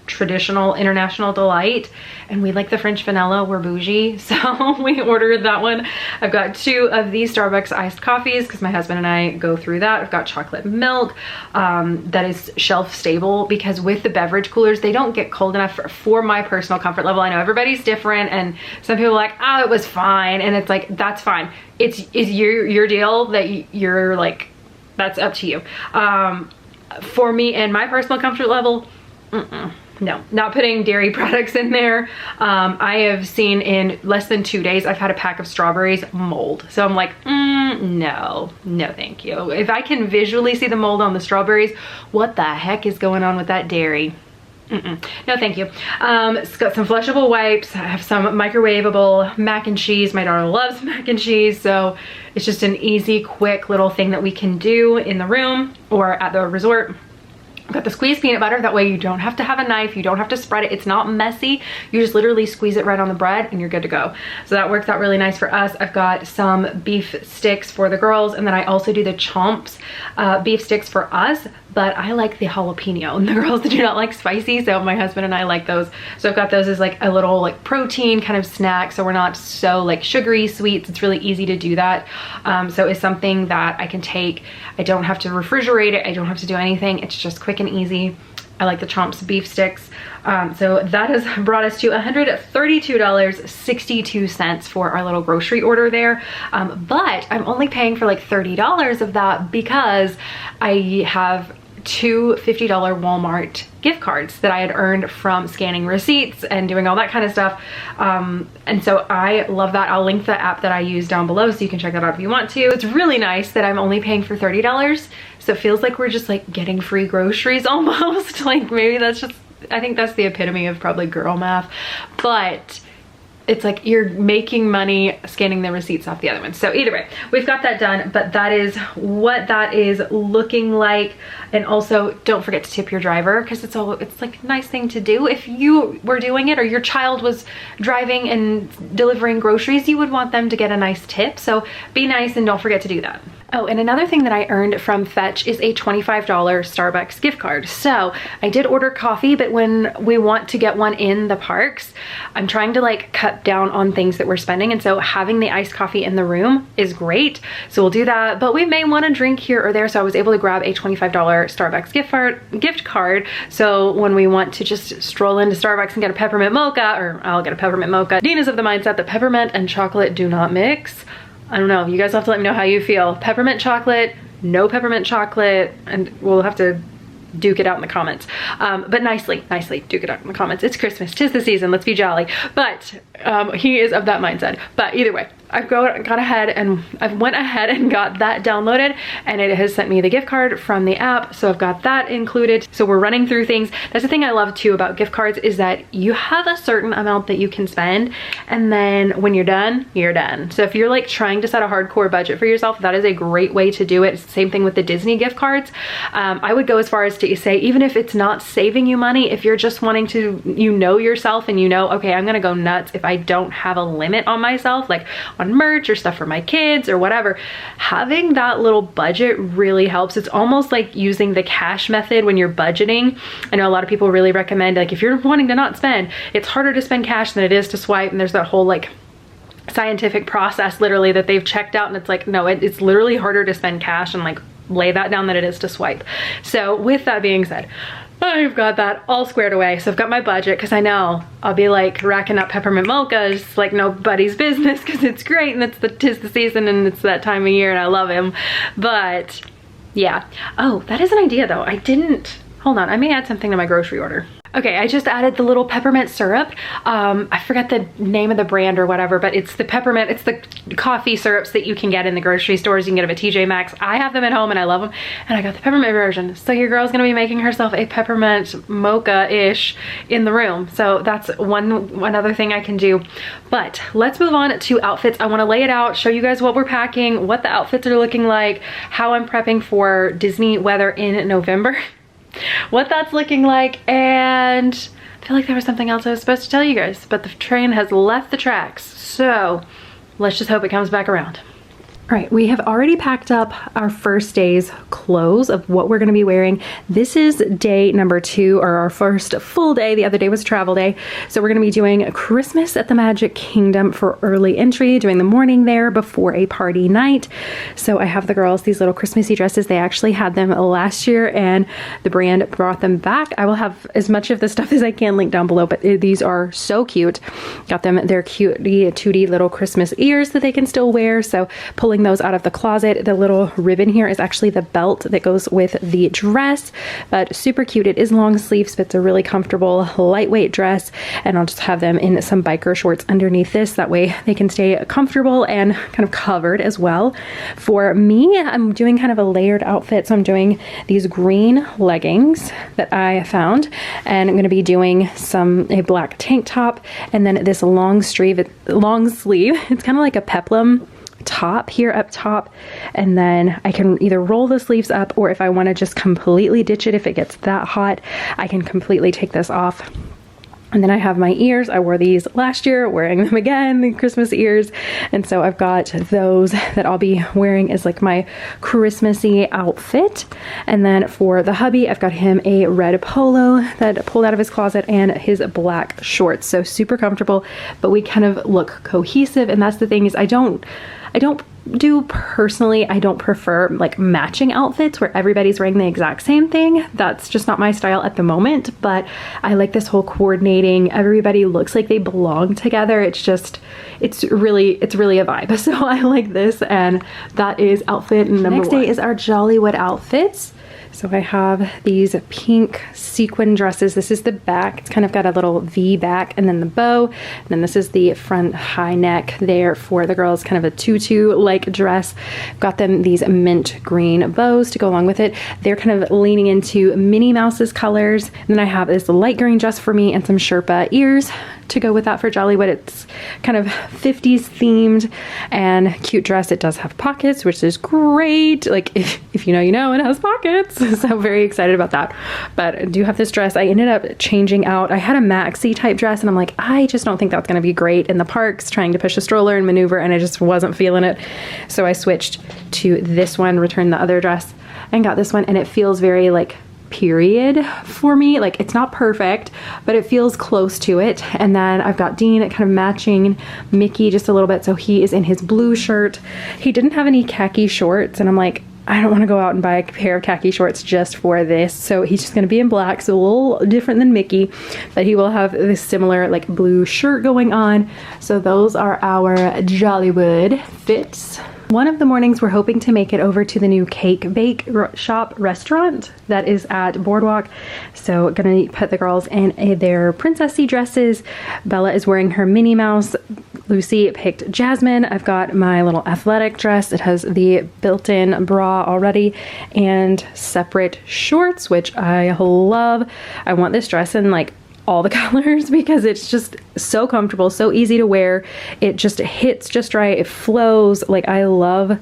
traditional International Delight, and we like the French vanilla. We're bougie, so we ordered that one. I've got 2 of these Starbucks iced coffees because my husband and I go through that. I've got chocolate milk that is shelf stable, because with the beverage coolers, they don't get cold enough for my personal comfort level. I know everybody's different, and some people are like, oh, it was fine, and it's like, that's fine. It's your deal that you're like, that's up to you. For me and my personal comfort level, no, not putting dairy products in there. I have seen in less than 2 days, I've had a pack of strawberries mold. So I'm like, no, thank you. If I can visually see the mold on the strawberries, what the heck is going on with that dairy? No, thank you. It's got some flushable wipes. I have some microwavable mac and cheese. My daughter loves mac and cheese, so it's just an easy, quick little thing that we can do in the room or at the resort. Got the squeezed peanut butter. That way you don't have to have a knife. You don't have to spread it. It's not messy. You just literally squeeze it right on the bread and you're good to go. So that works out really nice for us. I've got some beef sticks for the girls, and then I also do the Chomps beef sticks for us, but I like the jalapeno, and the girls do not like spicy, so my husband and I like those. So I've got those as like a little like protein kind of snack, so we're not so like sugary sweets. It's really easy to do that. So it's something that I can take. I don't have to refrigerate it. I don't have to do anything. It's just quick and easy. I like the Chomps beef sticks. So that has brought us to $132.62 for our little grocery order there. But I'm only paying for like $30 of that because I have 2 $50 Walmart gift cards that I had earned from scanning receipts and doing all that kind of stuff. And so I love that. I'll link the app that I use down below so you can check that out if you want to. It's really nice that I'm only paying for $30. So it feels like we're just like getting free groceries almost. Like maybe that's just, I think that's the epitome of probably girl math, but it's like you're making money scanning the receipts off the other ones. So either way, we've got that done, but that is what that is looking like. And also don't forget to tip your driver, because it's like a nice thing to do. If you were doing it or your child was driving and delivering groceries, you would want them to get a nice tip. So be nice and don't forget to do that. Oh, and another thing that I earned from Fetch is a $25 Starbucks gift card. So I did order coffee, but when we want to get one in the parks, I'm trying to like cut down on things that we're spending. And so having the iced coffee in the room is great. So we'll do that, but we may want to drink here or there. So I was able to grab a $25 Starbucks gift card. So when we want to just stroll into Starbucks and get a peppermint mocha, or I'll get a peppermint mocha. Dina's of the mindset that peppermint and chocolate do not mix. I don't know, you guys have to let me know how you feel. Peppermint chocolate, no peppermint chocolate, and we'll have to duke it out in the comments. But nicely duke it out in the comments. It's Christmas, 'tis the season, let's be jolly. But he is of that mindset. But either way, I went ahead and got that downloaded, and it has sent me the gift card from the app. So I've got that included. So we're running through things. That's the thing I love too about gift cards, is that you have a certain amount that you can spend, and then when you're done, you're done. So if you're like trying to set a hardcore budget for yourself, that is a great way to do it. It's the same thing with the Disney gift cards. I would go as far as to say, even if it's not saving you money, if you're just wanting to, you know yourself and you know, okay, I'm gonna go nuts if I don't have a limit on myself, like on merch or stuff for my kids or whatever, having that little budget really helps. It's almost like using the cash method when you're budgeting. I know a lot of people really recommend, like if you're wanting to not spend, it's harder to spend cash than it is to swipe, and there's that whole like scientific process literally that they've checked out, and it's like, no, it's literally harder to spend cash and like lay that down than it is to swipe. So with that being said, I've got that all squared away. So I've got my budget, because I know I'll be like racking up peppermint mochas like nobody's business, because it's great and tis the season and it's that time of year and I love him. But yeah. Oh, that is an idea though. Hold on, I may add something to my grocery order. Okay, I just added the little peppermint syrup. I forgot the name of the brand or whatever, but it's the peppermint, it's the coffee syrups that you can get in the grocery stores. You can get them at TJ Maxx. I have them at home and I love them. And I got the peppermint version. So your girl's gonna be making herself a peppermint mocha-ish in the room. So that's one other thing I can do. But let's move on to outfits. I wanna lay it out, show you guys what we're packing, what the outfits are looking like, how I'm prepping for Disney weather in November. What that's looking like, and I feel like there was something else I was supposed to tell you guys, but the train has left the tracks, so let's just hope it comes back around. All right, we have already packed up our first day's clothes of what we're gonna be wearing. This is day number 2, or our first full day. The other day was travel day. So we're gonna be doing Christmas at the Magic Kingdom for early entry, doing the morning there before a party night. So I have the girls these little Christmassy dresses. They actually had them last year and the brand brought them back. I will have as much of the stuff as I can linked down below, but these are so cute. Got them their cutie, tootie little Christmas ears that they can still wear. So pulling those out of the closet. The little ribbon here is actually the belt that goes with the dress, but super cute. It is long sleeves, but it's a really comfortable, lightweight dress. And I'll just have them in some biker shorts underneath this. That way they can stay comfortable and kind of covered as well. For me, I'm doing kind of a layered outfit. So I'm doing these green leggings that I found, and I'm going to be doing a black tank top, and then this long sleeve. It's kind of like a peplum top here up top, and then I can either roll the sleeves up, or if I want to just completely ditch it, if it gets that hot, I can completely take this off. And then I have my ears. I wore these last year, wearing them again, the Christmas ears. And so I've got those that I'll be wearing as like my Christmassy outfit. And then for the hubby, I've got him a red polo that pulled out of his closet and his black shorts. So super comfortable, but we kind of look cohesive. And that's the thing, is I don't prefer like matching outfits where everybody's wearing the exact same thing. That's just not my style at the moment, but I like this whole coordinating. Everybody looks like they belong together. It's really a vibe. So I like this, and that is outfit number 1. Next day is our Jollywood outfits. So I have these pink sequin dresses. This is the back. It's kind of got a little V back, and then the bow. And then this is the front high neck there for the girls, kind of a tutu-like dress. Got them these mint green bows to go along with it. They're kind of leaning into Minnie Mouse's colors. And then I have this light green dress for me and some Sherpa ears to go with that for Jollywood. It's kind of 50s themed and cute dress. It does have pockets, which is great. Like if you know, you know, it has pockets. So very excited about that. But I do have this dress. I ended up changing out. I had a maxi type dress, and I'm like, I just don't think that's going to be great in the parks, trying to push a stroller and maneuver, and I just wasn't feeling it. So I switched to this one, returned the other dress, and got this one, and it feels very like period for me. Like, it's not perfect, but it feels close to it. And then I've got Dean kind of matching Mickey just a little bit. So he is in his blue shirt. He didn't have any khaki shorts, and I'm like, I don't want to go out and buy a pair of khaki shorts just for this. So he's just going to be in black, so a little different than Mickey, but he will have this similar like blue shirt going on. So those are our Jollywood fits. One of the mornings we're hoping to make it over to the new cake bake shop restaurant that is at Boardwalk. So gonna put the girls in their princessy dresses. Bella is wearing her Minnie Mouse. Lucy picked Jasmine. I've got my little athletic dress. It has the built-in bra already and separate shorts, which I love. I want this dress in like all the colors because it's just so comfortable, so easy to wear. It just hits just right. It flows. Like, I love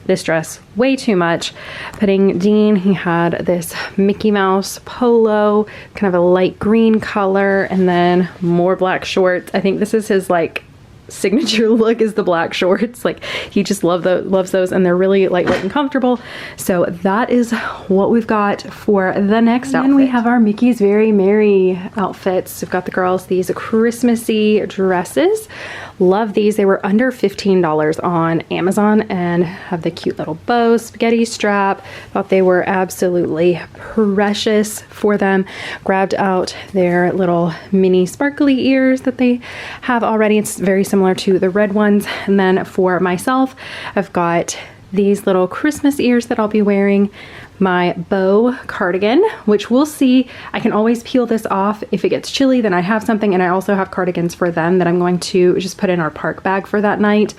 this dress way too much. Putting Dean, he had this Mickey Mouse polo, kind of a light green color, and then more black shorts. I think this is his like signature look, is the black shorts. Like, he just loves those, and they're really lightweight and comfortable. So that is what we've got for the next outfit. And we have our Mickey's Very Merry outfits. We've got the girls these Christmassy dresses. Love these. They were under $15 on Amazon and have the cute little bow, spaghetti strap. Thought they were absolutely precious for them. Grabbed out their little mini sparkly ears that they have already. It's very similar to the red ones. And then for myself, I've got these little Christmas ears that I'll be wearing, my bow cardigan, which we'll see. I can always peel this off. If it gets chilly, then I have something, and I also have cardigans for them that I'm going to just put in our park bag for that night.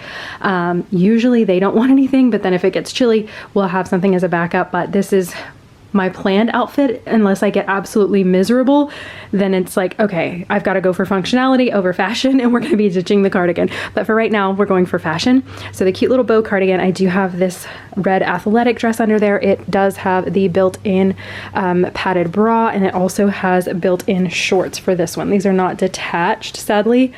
Usually they don't want anything, but then if it gets chilly, we'll have something as a backup. But this is my planned outfit. Unless I get absolutely miserable, then it's like, okay, I've got to go for functionality over fashion, and we're going to be ditching the cardigan. But for right now, we're going for fashion. So the cute little bow cardigan, I do have this red athletic dress under there. It does have the built-in padded bra, and it also has built-in shorts for this one. These are not detached, sadly,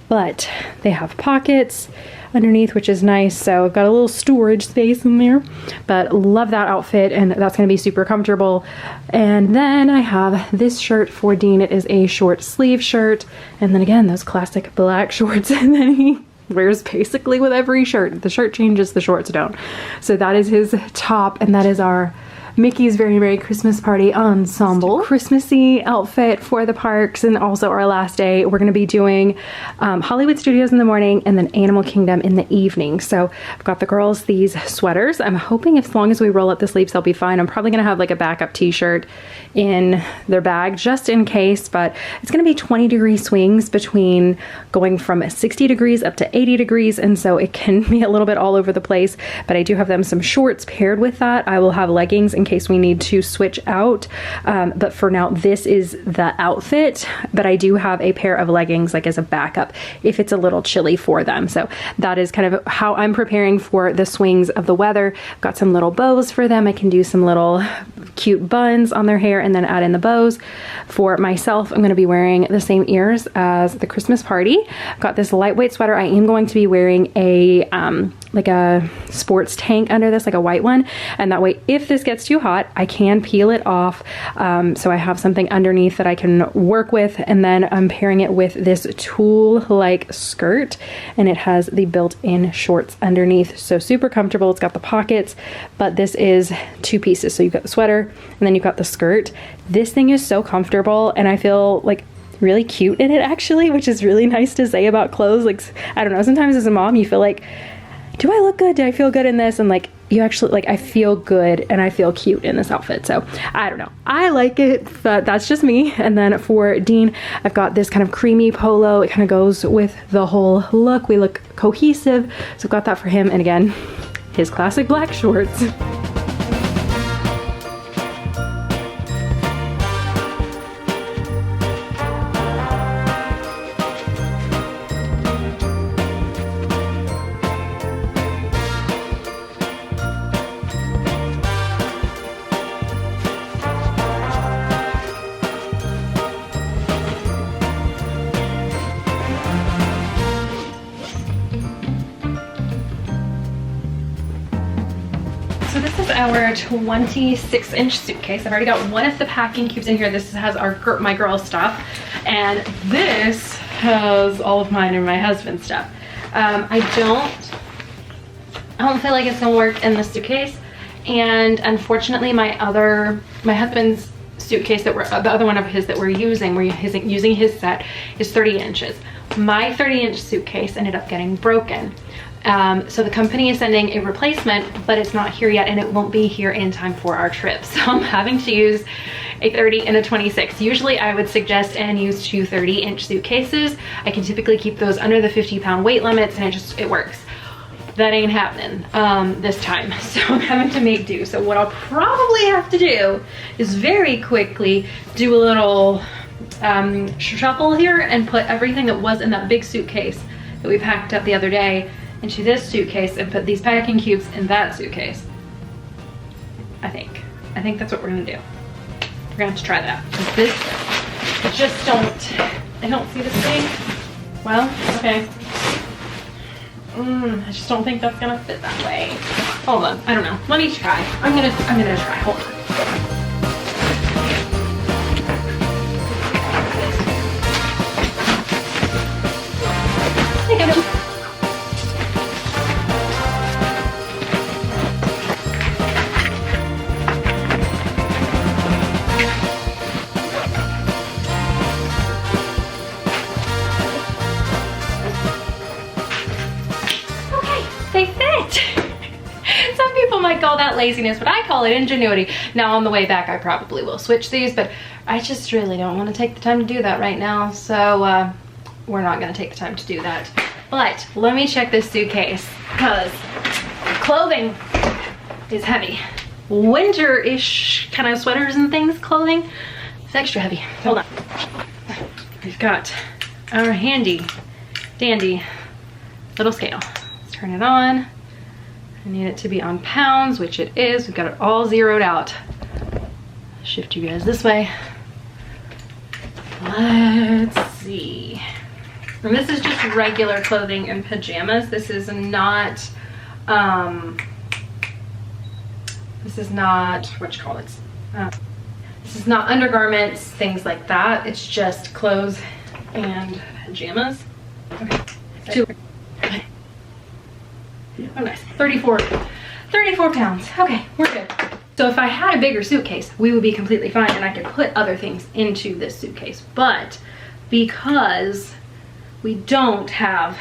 but they have pockets. underneath, which is nice. So I've got a little storage space in there, but love that outfit, and that's gonna be super comfortable. And then I have this shirt for Dean. It is a short sleeve shirt. And then again, those classic black shorts, and then he wears basically with every shirt. The shirt changes, the shorts don't. So that is his top, and that is our Mickey's Very Merry Christmas Party ensemble. Christmassy outfit for the parks, and also our last day. We're gonna be doing Hollywood Studios in the morning and then Animal Kingdom in the evening. So I've got the girls these sweaters. I'm hoping as long as we roll up the sleeves, they'll be fine. I'm probably gonna have like a backup t-shirt in their bag just in case, but it's gonna be 20-degree swings between going from 60 degrees up to 80 degrees. And so it can be a little bit all over the place, but I do have them some shorts paired with that. I will have leggings in case we need to switch out. But for now, this is the outfit, but I do have a pair of leggings like as a backup if it's a little chilly for them. So that is kind of how I'm preparing for the swings of the weather. I've got some little bows for them. I can do some little cute buns on their hair and then add in the bows. For myself, I'm going to be wearing the same ears as the Christmas party. I've got this lightweight sweater. I am going to be wearing a like a sports tank under this, like a white one, and that way if this gets too hot, I can peel it off. So I have something underneath that I can work with, and then I'm pairing it with this tulle-like skirt, and it has the built-in shorts underneath. So super comfortable. It's got the pockets, but this is two pieces. So you've got the sweater and then you've got the skirt. This thing is so comfortable, and I feel like really cute in it actually, which is really nice to say about clothes. Like, I don't know, sometimes as a mom you feel like, do I look good? Do I feel good in this? And like, you actually, like, I feel good and I feel cute in this outfit. So I don't know, I like it, but that's just me. And then for Dean, I've got this kind of creamy polo. It kind of goes with the whole look. We look cohesive. So I've got that for him. And again, his classic black shorts. So this is our 26-inch suitcase. I've already got one of the packing cubes in here. This has my girl stuff, and this has all of mine and my husband's stuff. I don't feel like it's gonna work in the suitcase, and unfortunately my husband's suitcase the other one of his that we're using his set is 30 inches. My 30-inch suitcase ended up getting broken. So the company is sending a replacement, but it's not here yet, and it won't be here in time for our trip. So I'm having to use a 30 and a 26. Usually I would suggest and use two 30-inch suitcases. I can typically keep those under the 50-pound weight limits, and it works. That ain't happening this time. So I'm having to make do. So what I'll probably have to do is very quickly do a little shuffle here and put everything that was in that big suitcase that we packed up the other day into this suitcase, and put these packing cubes in that suitcase. I think that's what we're gonna do. We're gonna have to try that. This, I don't see this thing. Well, okay. I just don't think that's gonna fit that way. Hold on, I don't know. Let me try. I'm gonna try, hold on. They fit. Some people might call that laziness, but I call it ingenuity. Now on the way back I probably will switch these, but I just really don't want to take the time to do that right now, so we're not going to take the time to do that. But let me check this suitcase, because clothing is heavy. Winter-ish kind of sweaters and things, clothing, it's extra heavy. Hold on. We've got our handy dandy little scale. Turn it on. I need it to be on pounds, which it is. We've got it all zeroed out. Shift you guys this way. Let's see. And this is just regular clothing and pajamas. This is not, what you call it? This is not undergarments, things like that. It's just clothes and pajamas. Okay. Oh, nice. 34 pounds. Okay, we're good. So if I had a bigger suitcase, we would be completely fine and I could put other things into this suitcase. But because we don't have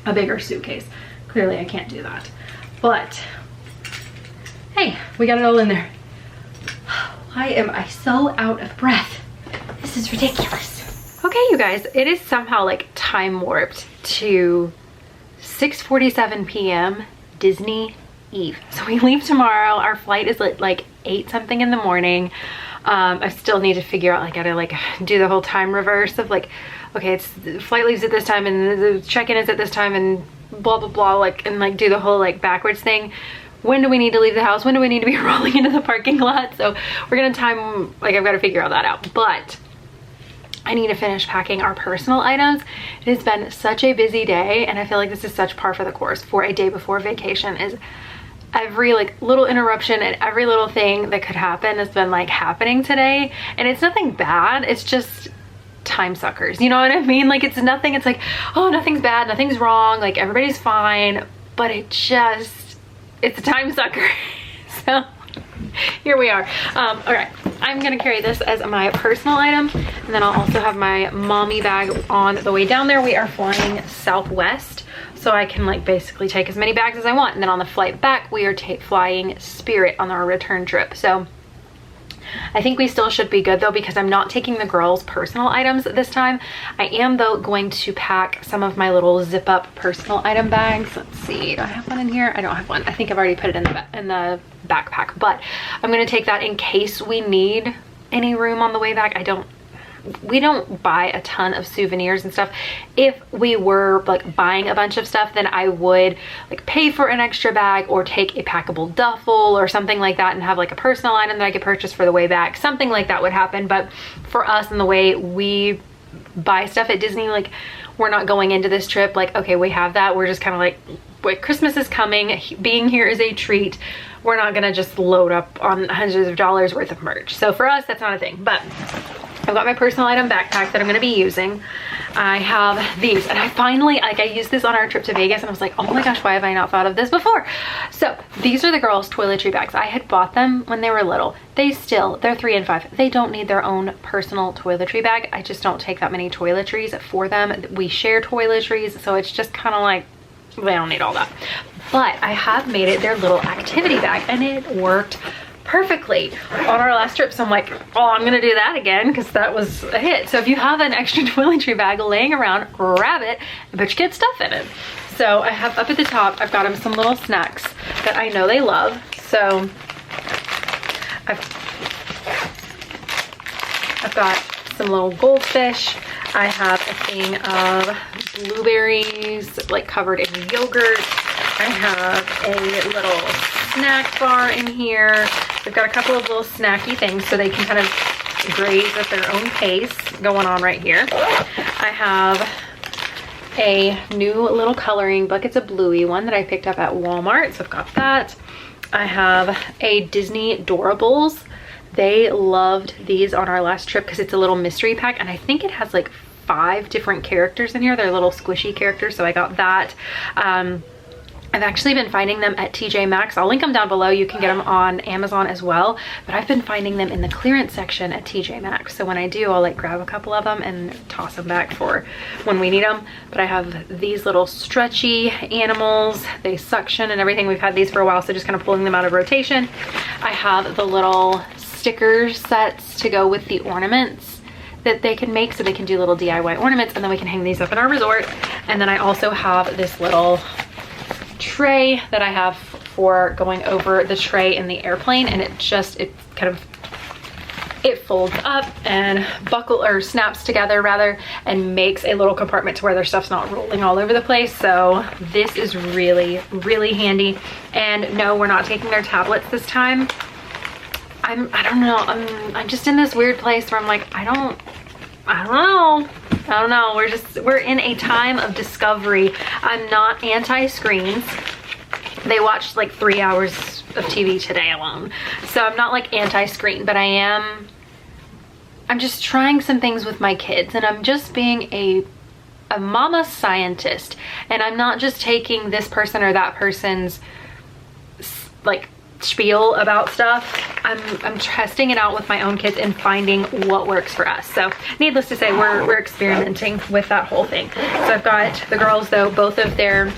a bigger suitcase, clearly I can't do that. But hey, we got it all in there. Why am I so out of breath? This is ridiculous. Okay, you guys, it is somehow like time warped to 6:47 p.m. Disney Eve. So we leave tomorrow. Our flight is at like 8 something in the morning. I still need to figure out, like, I gotta like do the whole time reverse of like, okay, it's the flight leaves at this time and the check-in is at this time and blah blah blah, like, and like do the whole like backwards thing. When do we need to leave the house? When do we need to be rolling into the parking lot? So we're gonna time, like, I've got to figure all that out. But I need to finish packing our personal items. It has been such a busy day, and I feel like this is such par for the course for a day before vacation. Is every like little interruption and every little thing that could happen has been like happening today, and it's nothing bad, it's just time suckers, you know what I mean? Like, it's nothing, it's like, oh, nothing's bad, nothing's wrong, like everybody's fine, but it's a time sucker. So here we are. All right, I'm gonna carry this as my personal item, and then I'll also have my mommy bag on the way down there. We are flying Southwest, so I can like basically take as many bags as I want, and then on the flight back we are flying Spirit on our return trip. So I think we still should be good though, because I'm not taking the girls' personal items this time. I am though going to pack some of my little zip up personal item bags. Let's see, do I have one in here? I don't have one. I think I've already put it in the backpack, but I'm gonna take that in case we need any room on the way back. We don't buy a ton of souvenirs and stuff. If we were like buying a bunch of stuff, then I would like pay for an extra bag or take a packable duffel or something like that and have like a personal item that I could purchase for the way back. Something like that would happen. But for us and the way we buy stuff at Disney, like, we're not going into this trip like, okay, we have that. We're just kind of like, wait, Christmas is coming. Being here is a treat. We're not gonna just load up on hundreds of dollars worth of merch. So for us, that's not a thing. But I've got my personal item backpack that I'm gonna be using. I have these, and I finally, like, I used this on our trip to Vegas and I was like, oh my gosh, why have I not thought of this before? So these are the girls' toiletry bags. I had bought them when they were little. They're 3 and 5. They don't need their own personal toiletry bag. I just don't take that many toiletries for them. We share toiletries, so it's just kind of like, they don't need all that. But I have made it their little activity bag, and it worked perfectly on our last trip. So I'm like, oh, I'm gonna do that again because that was a hit. So if you have an extra toiletry bag laying around, grab it and put your kids' stuff in it. So I have up at the top, I've got them some little snacks that I know they love. So I've got some little goldfish. I have a thing of blueberries like covered in yogurt. I have a little snack bar in here. We've got a couple of little snacky things so they can kind of graze at their own pace going on right here. I have a new little coloring book. It's a bluey one that I picked up at Walmart, so I've got that. I have a Disney Doorables. They loved these on our last trip because it's a little mystery pack, and I think it has like 5 different characters in here. They're little squishy characters, so I got that. I've actually been finding them at TJ Maxx. I'll link them down below. You can get them on Amazon as well, but I've been finding them in the clearance section at TJ Maxx. So when I do, I'll like grab a couple of them and toss them back for when we need them. But I have these little stretchy animals. They suction and everything. We've had these for a while, so just kind of pulling them out of rotation. I have the little sticker sets to go with the ornaments that they can make, so they can do little DIY ornaments, and then we can hang these up in our resort. And then I also have this little tray that I have for going over the tray in the airplane, and it folds up and snaps together rather, and makes a little compartment to where their stuff's not rolling all over the place. So this is really, really handy. And no, we're not taking their tablets this time. I don't know, I'm just in this weird place where I'm like, I don't know. I don't know, we're in a time of discovery. I'm not anti-screens. They watched like 3 hours of TV today alone. So I'm not like anti-screen, but I'm just trying some things with my kids, and I'm just being a mama scientist, and I'm not just taking this person or that person's like spiel about stuff. I'm testing it out with my own kids and finding what works for us. So needless to say, we're experimenting with that whole thing. So I've got the girls though, both of their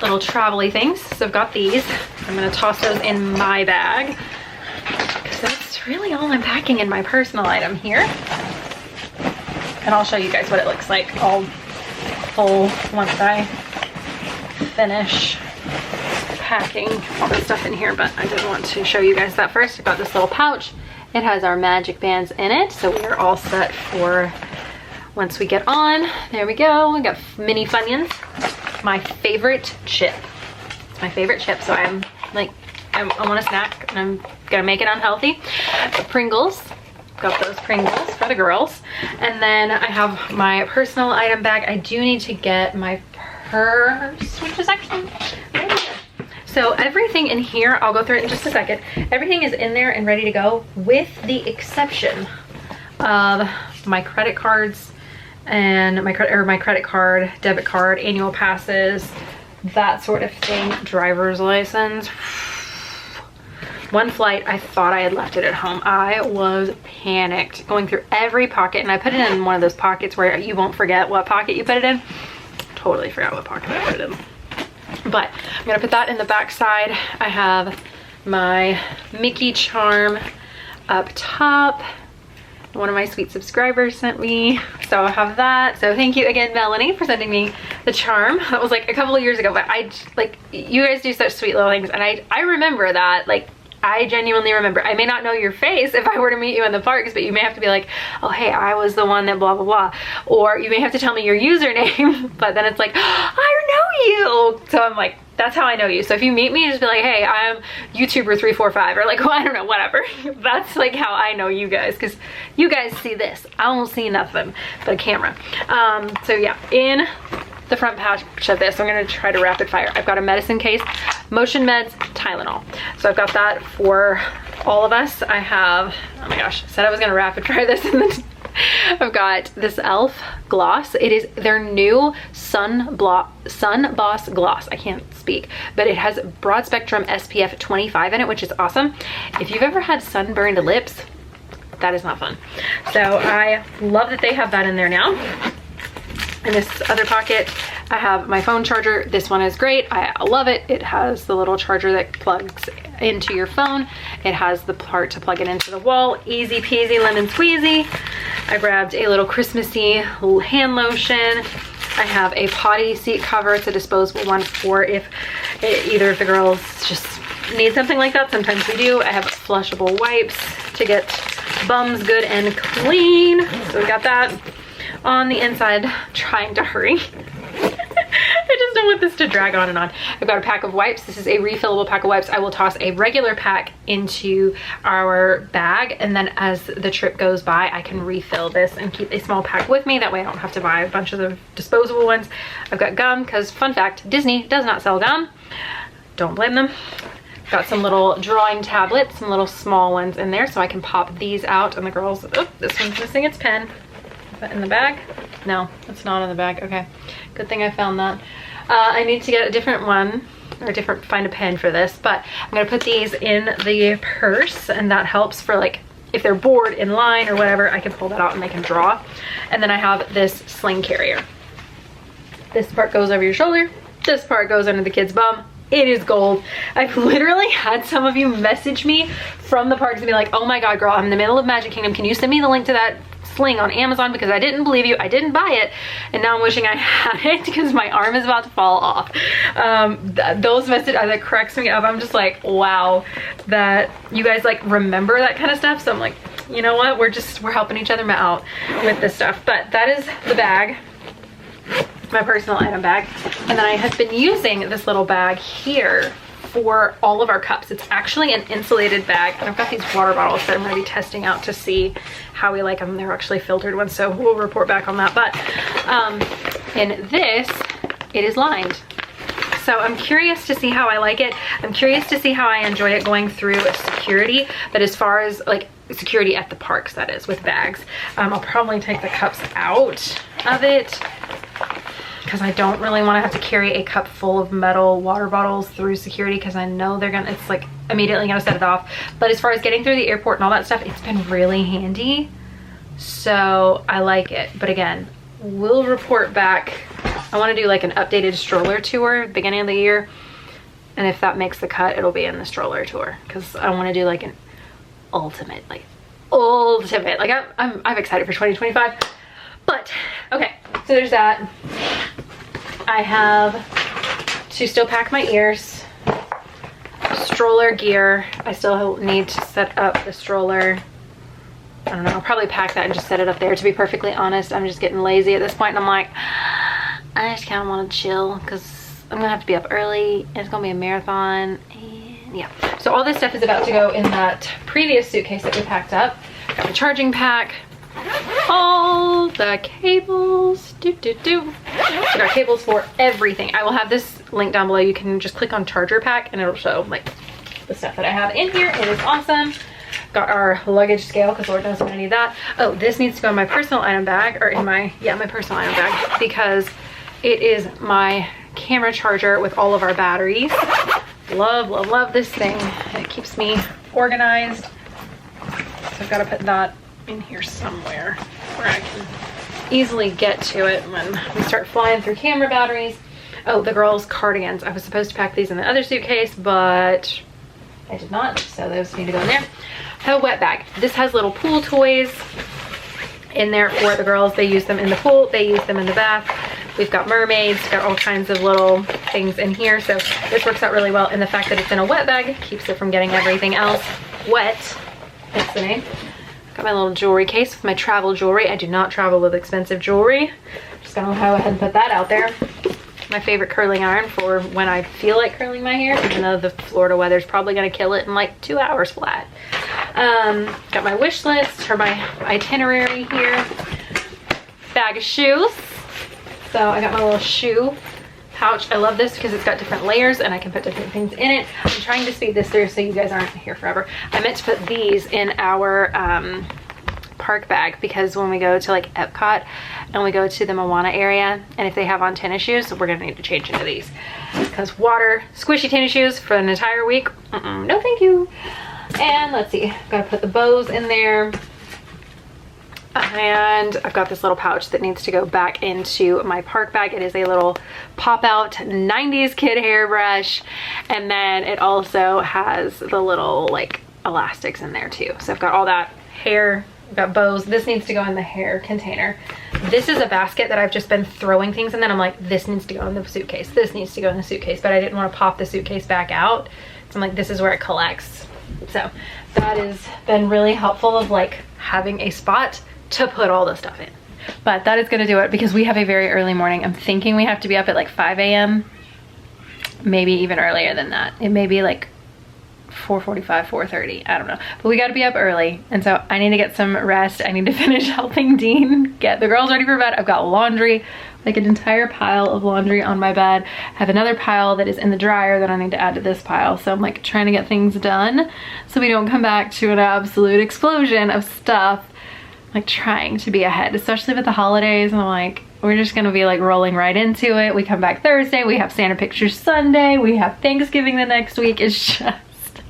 little travel-y things. So I've got these. I'm gonna toss those in my bag because that's really all I'm packing in my personal item here. And I'll show you guys what it looks like all full once I finish packing all this stuff in here, but I did want to show you guys that first. I got this little pouch. It has our magic bands in it, so we are all set for once we get on. There we go. We got mini Funyuns, my favorite chip. It's my favorite chip, so I'm like, I want a snack, and I'm gonna make it unhealthy. Pringles. Got those Pringles for the girls. And then I have my personal item bag. I do need to get my purse, which is actually right here. So everything in here, I'll go through it in just a second. Everything is in there and ready to go, with the exception of my credit cards and my credit card, debit card, annual passes, that sort of thing, driver's license. One flight, I thought I had left it at home. I was panicked, going through every pocket, and I put it in one of those pockets where you won't forget what pocket you put it in. Totally forgot what pocket I put it in. But I'm gonna put that in the back side. I have my Mickey charm up top. One of my sweet subscribers sent me, so I have that. So thank you again, Melanie, for sending me the charm. That was like a couple of years ago, but I like, you guys do such sweet little things, and I remember that. Like, I genuinely remember. I may not know your face if I were to meet you in the parks, but you may have to be like, oh hey, I was the one that blah blah blah, or you may have to tell me your username, but then it's like, I know you. So I'm like, that's how I know you. So if you meet me, just be like, hey, I'm YouTuber 345, or like, well, I don't know, whatever. That's like how I know you guys, because you guys see this. I don't see nothing but a camera. So yeah, in the front pouch of this, I'm gonna try to rapid fire. I've got a medicine case, motion meds, Tylenol. So I've got that for all of us. I have, oh my gosh, I said I was gonna rapid fire this, and then I've got this e.l.f. gloss. It is their new Sun Boss gloss. I can't speak, but it has broad spectrum SPF 25 in it, which is awesome. If you've ever had sunburned lips, that is not fun. So I love that they have that in there now. In this other pocket, I have my phone charger. This one is great. I love it. It has the little charger that plugs into your phone. It has the part to plug it into the wall. Easy peasy lemon squeezy. I grabbed a little Christmassy little hand lotion. I have a potty seat cover. It's a disposable one for if either of the girls just need something like that. Sometimes we do. I have flushable wipes to get bums good and clean. So we got that. On the inside, trying to hurry. I just don't want this to drag on and on. I've got a pack of wipes. This is a refillable pack of wipes. I will toss a regular pack into our bag, and then as the trip goes by, I can refill this and keep a small pack with me. That way I don't have to buy a bunch of the disposable ones. I've got gum, because fun fact, Disney does not sell gum. Don't blame them. Got some little drawing tablets, some little small ones in there, so I can pop these out. And the girls, oh, this one's missing its pen. Is that in the bag? No, it's not in the bag. Okay, good thing I found that. I need to get a different one, or find a pen for this, but I'm gonna put these in the purse, and that helps for like, if they're bored in line or whatever, I can pull that out and they can draw. And then I have this sling carrier. This part goes over your shoulder. This part goes under the kid's bum. It is gold. I've literally had some of you message me from the parks and be like, oh my God, girl, I'm in the middle of Magic Kingdom. Can you send me the link to that sling on Amazon, because I didn't believe you, I didn't buy it, and now I'm wishing I had it because my arm is about to fall off. Those messages, that cracks me up. I'm just like, wow, that you guys like remember that kind of stuff. So I'm like, you know what, we're helping each other out with this stuff. But that is the bag, my personal item bag. And then I have been using this little bag here for all of our cups. It's actually an insulated bag, and I've got these water bottles that I'm going to be testing out to see how we like them. They're actually filtered ones, so we'll report back on that. But in this, it is lined. So I'm curious to see how I like it. I'm curious to see how I enjoy it going through security. But as far as like security at the parks, that is, with bags, I'll probably take the cups out of it because I don't really want to have to carry a cup full of metal water bottles through security, because I know they're gonna, it's like immediately gonna set it off. But as far as getting through the airport and all that stuff, it's been really handy. So I like it. But again, we'll report back. I want to do like an updated stroller tour beginning of the year, and if that makes the cut, it'll be in the stroller tour, because I want to do like an ultimate like I'm excited for 2025. But okay, so there's that. I have to still pack my ears, stroller gear. I still need to set up the stroller. I don't know, I'll probably pack that and just set it up there. To be perfectly honest, I'm just getting lazy at this point, and I'm like, I just kind of want to chill because I'm gonna have to be up early and it's gonna be a marathon. And yeah, so all this stuff is about to go in that previous suitcase that we packed up. Got the charging pack, all the cables, So got cables for everything. I will have this link down below. You can just click on charger pack and it'll show like the stuff that I have in here. It is awesome. Got our luggage scale, because Lord knows I'm gonna need that. Oh, this needs to go in my personal item bag, or in my personal item bag, because it is my camera charger with all of our batteries. Love, love, love this thing. It keeps me organized. So I've got to put that in here somewhere where I can easily get to it when we start flying through camera batteries. Oh, the girls' cardigans. I was supposed to pack these in the other suitcase, but I did not, so those need to go in there. I have a wet bag. This has little pool toys in there for the girls. They use them in the pool, they use them in the bath. We've got mermaids, got all kinds of little things in here. So this works out really well. And the fact that it's in a wet bag keeps it from getting everything else wet. That's the name. Got my little jewelry case with my travel jewelry. I do not travel with expensive jewelry. Just gonna go ahead and put that out there. My favorite curling iron for when I feel like curling my hair, even though the Florida weather is probably gonna kill it in like 2 hours flat. Got my wish list, or my itinerary here. Bag of shoes. So I got my little shoe pouch. I love this because it's got different layers and I can put different things in it. I'm trying to speed this through so you guys aren't here forever. I meant to put these in our park bag, because when we go to like Epcot and we go to the Moana area, and if they have on tennis shoes, we're gonna need to change into these, because water squishy tennis shoes for an entire week, no thank you. And let's see, gotta put the bows in there. And I've got this little pouch that needs to go back into my park bag. It is a little pop-out 90s kid hairbrush, and then it also has the little like elastics in there too. So I've got all that hair. I've got bows. This needs to go in the hair container. This is a basket that I've just been throwing things in, and I'm like, this needs to go in the suitcase. This needs to go in the suitcase, but I didn't want to pop the suitcase back out. So I'm like, this is where it collects. So that has been really helpful, of like having a spot to put all the stuff in. But that is gonna do it, because we have a very early morning. I'm thinking we have to be up at like 5 a.m. maybe even earlier than that. It may be like 4:45, 4:30, I don't know. But we gotta be up early, and so I need to get some rest. I need to finish helping Dean get the girls ready for bed. I've got laundry, like an entire pile of laundry on my bed. I have another pile that is in the dryer that I need to add to this pile. So I'm like trying to get things done so we don't come back to an absolute explosion of stuff. Like trying to be ahead, especially with the holidays, and I'm like, we're just gonna be like rolling right into it. We come back Thursday, we have Santa Pictures Sunday, we have Thanksgiving the next week. It's just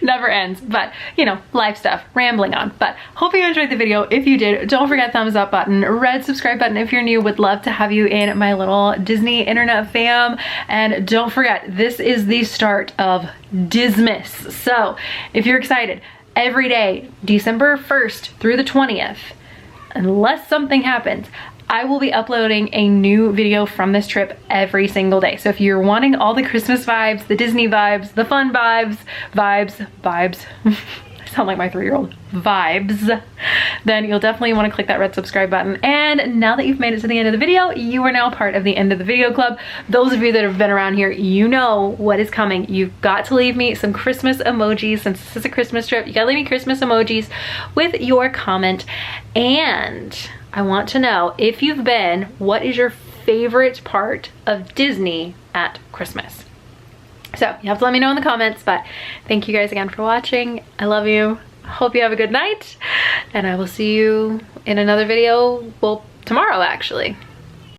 never ends. But you know, life stuff, rambling on. But hope you enjoyed the video. If you did, don't forget thumbs up button, red subscribe button if you're new. Would love to have you in my little Disney internet fam. And don't forget, this is the start of Dismas. So if you're excited, every day, December 1st through the 20th, unless something happens, I will be uploading a new video from this trip every single day. So if you're wanting all the Christmas vibes, the Disney vibes, the fun vibes, I sound like my 3-year-old, vibes, then you'll definitely want to click that red subscribe button. And now that you've made it to the end of the video, you are now part of the End of the Video Club. Those of you that have been around here, you know what is coming. You've got to leave me some Christmas emojis. Since this is a Christmas trip, you gotta leave me Christmas emojis with your comment. And I want to know, if you've been, what is your favorite part of Disney at Christmas? So you have to let me know in the comments, but thank you guys again for watching. I love you. Hope you have a good night, and I will see you in another video, well, tomorrow actually.